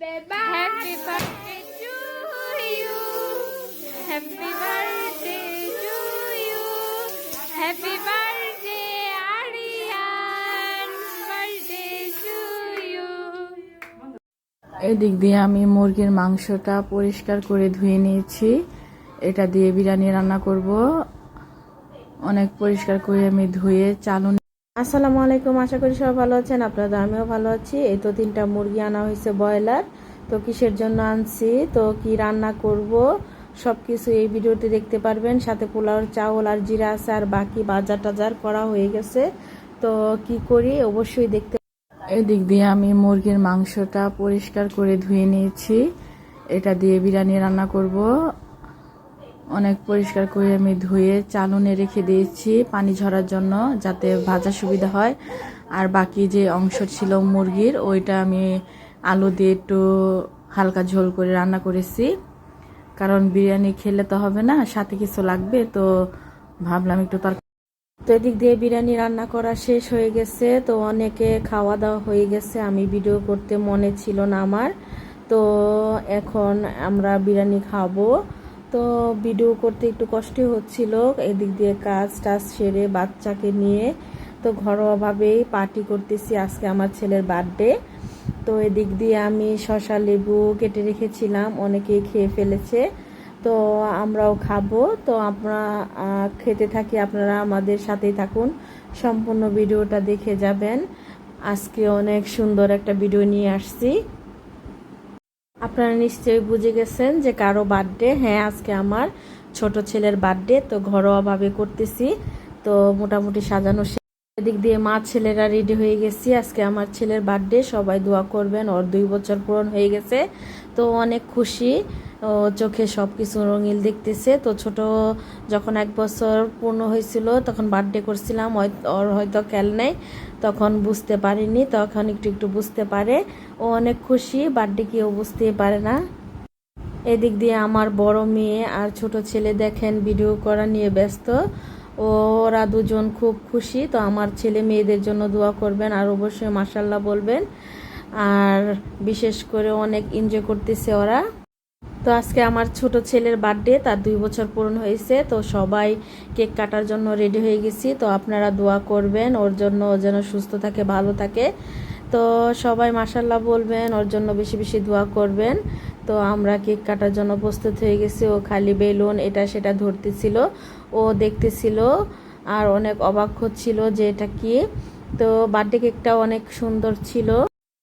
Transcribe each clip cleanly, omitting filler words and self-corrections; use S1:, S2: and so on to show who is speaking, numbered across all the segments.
S1: Happy birthday to you. Happy birthday to you. Happy birthday, Aryan. Birthday to you.
S2: এদিক দিয়ে আমি মুরগির মাংসটা পরিষ্কার করে ধুয়ে নিয়েছি। এটা দিয়ে বিরিয়ানি রান্না করব। অনেক পরিষ্কার করে আমি ধুয়ে চালুন। আসসালামু আলাইকুম, আশা করি সবাই ভালো আছেন। আপনাদের আমিও ভালো আছি। এই তো 3টা মুরগি আনা হয়েছে ব্রয়লার। তো কিসের জন্য আনছি, তো কি রান্না করব সব কিছু এই ভিডিওতে দেখতে পারবেন। সাথে পোলাওর চাউল আর জিরা আছে, আর বাকি বাজার টাজার করা হয়ে গেছে। তো কি করি অবশ্যই দেখতে। এদিক দিয়ে আমি মুরগির মাংসটা পরিষ্কার করে ধুয়ে নিয়েছি। এটা দিয়ে বিরিয়ানি রান্না করব। অনেক পরিষ্কার করে আমি ধুয়ে চালুনে রেখে দিয়েছি পানি ঝরার জন্য, যাতে ভাজা সুবিধা হয়। আর বাকি যে অংশ ছিল মুরগির, ওইটা আমি আলু দিয়ে একটু হালকা ঝোল করে রান্না করেছি। কারণ বিরিয়ানি খেলে তো হবে না, সাথে কিছু লাগবে, তো ভাবলাম একটু তো এদিক দিয়ে বিরিয়ানি রান্না করা শেষ হয়ে গেছে। তো অনেকে খাওয়া দাওয়া হয়ে গেছে, আমি ভিডিও করতে মনে ছিল না আমার। তো এখন আমরা বিরিয়ানি খাবো। তো ভিডিও করতে একটু কষ্ট হচ্ছিল। এদিক দিয়ে কাজ টাজ সেরে বাচ্চাকে নিয়ে তো ঘরোয়াভাবেই পার্টি করতেছি। আজকে আমার ছেলের বার্থডে। তো এদিক দিয়ে আমি শসা লেবু কেটে রেখেছিলাম, অনেকেই খেয়ে ফেলেছে। তো আমরাও খাবো। তো আমরা খেতে থাকি, আপনারা আমাদের সাথেই থাকুন, সম্পূর্ণ ভিডিওটা দেখে যাবেন। আজকে অনেক সুন্দর একটা ভিডিও নিয়ে আসছি। আপনারা নিশ্চয়ই বুঝে গেছেন যে কারো বার্থডে। হ্যাঁ, আজকে আমার ছোট ছেলের বার্থডে। তো ঘরোয়াভাবে করতেছি। তো মোটামুটি সাজানো শেষ। এদিক দিয়ে মা ছেলেরা রেডি হয়ে গেছি। আজকে আমার ছেলের বার্থডে, সবাই দোয়া করবেন। ওর 2 বছর পূরণ হয়ে গেছে। তো অনেক খুশি, ও চোখে সব কিছু রঙিল দেখতেছে। তো ছোট যখন 1 বছর পূর্ণ হয়েছিল তখন বার্থডে করছিলাম, ওর হয়তো খেয়াল নেই, তখন বুঝতে পারিনি, তখন একটু একটু বুঝতে পারে। ও অনেক খুশি, বার্থডে কেউ বুঝতেই পারে না। এদিক দিয়ে আমার বড় মেয়ে আর ছোট ছেলে দেখেন ভিডিও করা নিয়ে ব্যস্ত। ওরা দুজন খুব খুশি। তো আমার ছেলে মেয়েদের জন্য দোয়া করবেন, আর অবশ্যই মাশাআল্লাহ বলবেন। আর বিশেষ করে অনেক এনজয় করতেছে ওরা। তো আজকে আমার ছোট ছেলের বার্থডে, তার 2 বছর পূরণ হয়েছে। তো সবাই কেক কাটার জন্য রেডি হয়ে গেছি। তো আপনারা দোয়া করবেন ওর জন্য, ও যেন সুস্থ থাকে, ভালো থাকে। তো সবাই মাশাআল্লাহ বলবেন, ওর জন্য বেশি বেশি দোয়া করবেন। তো আমরা কেক কাটার জন্য প্রস্তুত হয়ে গেছি। ও খালি বেলুন এটা সেটা ধরতেছিল, ও দেখতেছিল, আর অনেক অবাক হচ্ছিল যে এটা কি। তো বার্থডে কেকটা অনেক সুন্দর ছিল।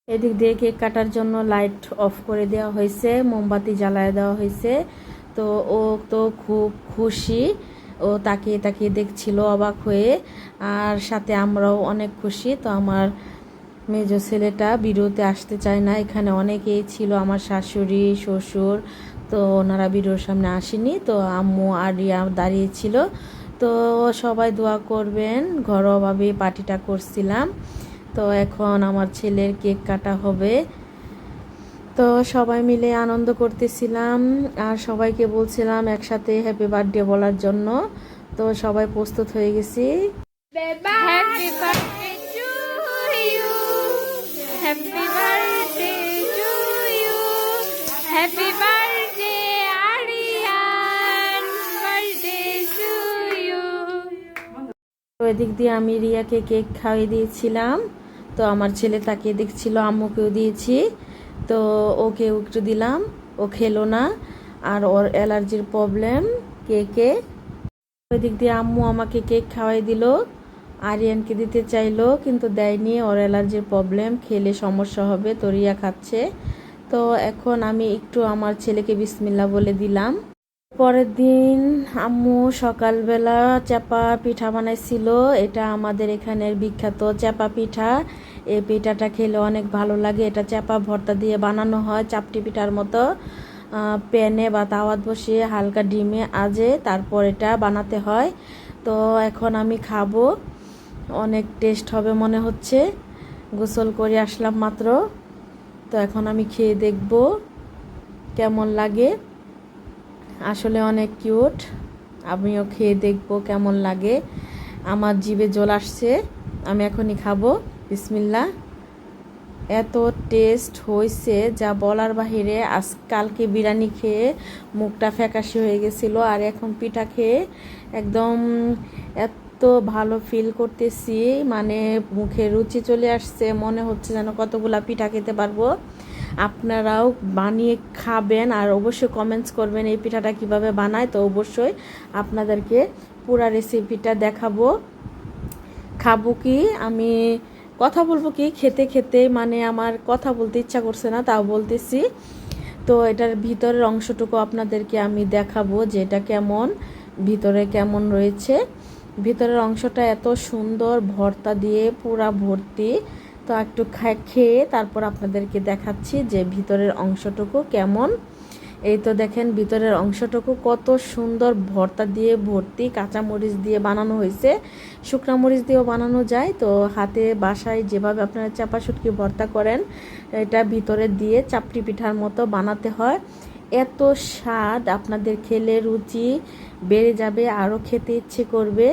S2: এদিক দিয়ে কেক কাটার জন্য লাইট অফ করে দেওয়া হয়েছে, মোমবাতি জ্বালায় দেওয়া হয়েছে। তো ও তো খুব খুশি, ও তাকিয়ে তাকিয়ে দেখছিল অবাক হয়ে। আর সাথে আমরাও অনেক খুশি। তো আমার মেজ ছেলেটা ভিডিওতে আসতে চায় না, এখানে অনেকেই ছিল, আমার শাশুড়ি শ্বশুর, তো ওনারা ভিডিওর সামনে আসেনি। তো আম্মু আর রিয়া দাঁড়িয়েছিল। তো সবাই দোয়া করবেন, ঘরোয়াভাবে পার্টিটা করছিলাম। তো এখন আমার ছেলের কেক কাটা হবে। তো সবাই মিলে আনন্দ করতেছিলাম, আর সবাইকে বলছিলাম একসাথে হ্যাপি বার্থডে বলার জন্য। তো সবাই প্রস্তুত হয়ে গেছি।
S1: Happy birthday to you. Happy birthday to you. Happy birthday, Aryan. Birthday to you.
S2: তো এদিক দিয়ে আমি রিয়াকে কেক খাইয়ে দিয়েছিলাম। তো আমার ছেলে তাকিয়ে দেখছিল, আম্মুকেও দিয়েছি। তো ওকেও একটু দিলাম, ও খেলো না, আর ওর অ্যালার্জির প্রবলেম কেকে। এদিক দিয়ে আম্মু আমাকে কেক খাওয়াই দিল, আরিয়ানকে দিতে চাইলো কিন্তু দেয়নি, ওর অ্যালার্জির প্রবলেম, খেলে সমস্যা হবে। তো রিয়া খাচ্ছে। তো এখন আমি একটু আমার ছেলেকে বিসমিল্লাহ বলে দিলাম। পরের দিন আম্মু সকালবেলা চাপা পিঠা বানাইছিল। এটা আমাদের এখানের বিখ্যাত চাপা পিঠা। এই পিঠাটা খেলে অনেক ভালো লাগে। এটা চাপা ভর্তা দিয়ে বানানো হয়, চাপটি পিঠার মতো। প্যানে বা তাওয়াত বসিয়ে হালকা ডিমে আজে তারপর এটা বানাতে হয়। তো এখন আমি খাবো, অনেক টেস্ট হবে মনে হচ্ছে। গোসল করে আসলাম মাত্র। তো এখন আমি খেয়ে দেখব কেমন লাগে। আসলে অনেক কিউট, আমিও খেয়ে দেখব কেমন লাগে। আমার জিভে জল আসছে, আমি এখনই খাবো। বিসমিল্লাহ। এত টেস্ট হয়েছে যা বলার বাহিরে। কালকে বিরিয়ানি খেয়ে মুখটা ফ্যাকাশে হয়ে গেছিল, আর এখন পিঠা খেয়ে একদম এত ভালো ফিল করতেছি, মানে মুখে রুচি চলে আসছে, মনে হচ্ছে যেন কতগুলা পিঠা খেতে পারবো। আপনারাও বানিয়ে খাবেন আর অবশ্যই কমেন্টস করবেন এই পিঠাটা কিভাবে বানায়। তো অবশ্যই আপনাদেরকে পুরা রেসিপিটা দেখাবো। খাবো কি, আমি কথা বলবো কি, খেতে খেতে মানে আমার কথা বলতে ইচ্ছা করছে না, তাও বলতেছি। তো এটার ভিতরের অংশটুকু আপনাদেরকে আমি দেখাবো যে এটা কেমন, ভিতরে কেমন রয়েছে। ভিতরের অংশটা এত সুন্দর, ভর্তা দিয়ে পুরা ভর্তি। তো একটু খেয়ে তারপর আপনাদেরকে দেখাচ্ছি যে ভিতরের অংশটুকু কেমন। এই তো দেখেন ভিতরের অংশটুকু কত সুন্দর, ভর্তা দিয়ে ভর্তি, কাঁচামরিচ দিয়ে বানানো হয়েছে, শুকনা মরিচ দিয়েও বানানো যায়। তো হাতে বাসায় যেভাবে আপনারা চাপা শুটকি ভর্তা করেন, এটা ভিতরে দিয়ে চাপড়ি পিঠার মতো বানাতে হয়। এত স্বাদ, আপনাদের খেলে রুচি বেড়ে যাবে, আরও খেতে ইচ্ছে করবে।